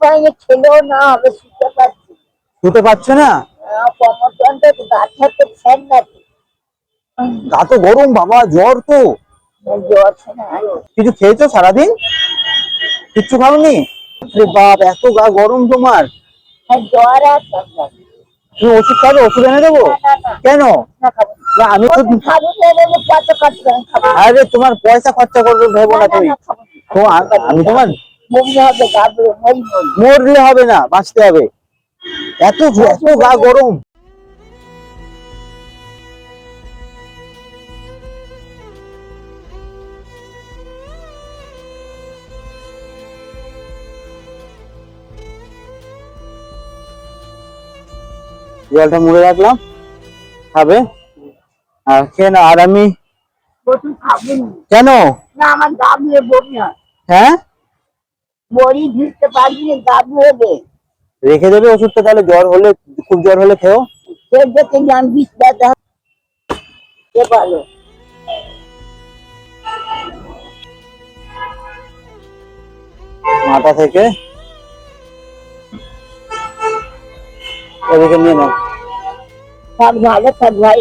পাইনি, খেলেও না হবে, শুতে পারছি। শুতে পারছো না? কোমর যন্ত্রণা তো, গা হাতে ফ্যান নাকি। গা তো গরম বাবা, জ্বর তো। জ্বর না। কিছু খেয়েছো সারাদিন? কিচ্ছু খাওনি? আরে বাপ, এত গা গরম তোমার! জ্বর আছে। তুমি ওষুধ খাবে? ওষুধ এনে দেবো? কেন? না খাবো না আমি তো খাবো না, কত খরচা খাবো। আরে তোমার পয়সা খরচা করবে ভেবো না তুমি। আমি তোমার বমি হবে, গাবো, মরলে হবে না, বাঁচতে হবে। এত এত গা গরম। জলটা মুড়ে রাখলাম, খাবে আর খেয়ে না। আর আমি কেন? না, আমার গাবলে বমি হয়। হ্যাঁ, বড়ি ভিজতে পারবি না, গাবলে হবে। রেখে দেবে ওষুধটা, তাহলে জ্বর হলে, খুব জ্বর হলে খেও। দেখে আমি বিষ ব্যথা ভালো। মাথা থেকে এদিকে নিয়ে নাও। থাক, ভালো থাক ভাই,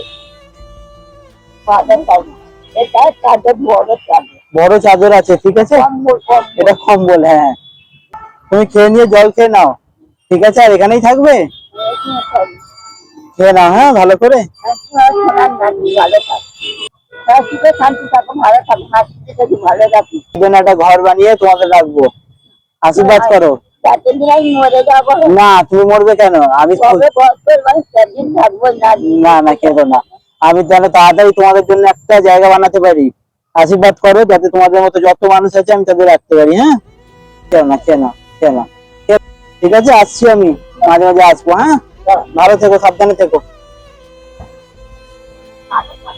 ভালো থাক। এটা চাদর, বড় চাদর। বড় চাদর আছে, ঠিক আছে। কম্বল, কম্বল। এটা কম্বল, হ্যাঁ। তুমি খেয়ে নিয়ে জল খেয়ে নাও, ঠিক আছে। আর এখানেই থাকবে? খেয়ে নাও, হ্যাঁ, ভালো করে। ভালো থাক, শান্তি থাকো, ভালো থাকো, হাসি থেকে ভালো রাখি। একটা ঘর বানিয়ে তোমাদের রাখবো, আশীর্বাদ করো। যাতে নিয়ে আমি মরে যাবো। না, তুমি মরবে কেন? আমি কবে বছর মানে সেদিন থাকবো না। না না, কেঁদো না। আমি যেন তাড়াতাড়ি তোমাদের জন্য একটা জায়গা বানাতে পারি। আশীর্বাদ করো যাতে তোমাদের মতো যত মানুষ আছে আমি তাদের রাখতে পারি। হ্যাঁ, কেন না, কেন কেন, ঠিক আছে। আসছি আমি, মাঝে মাঝে আসবো। হ্যাঁ, ভালো থেকো, সাবধানে থেকো। আচ্ছা।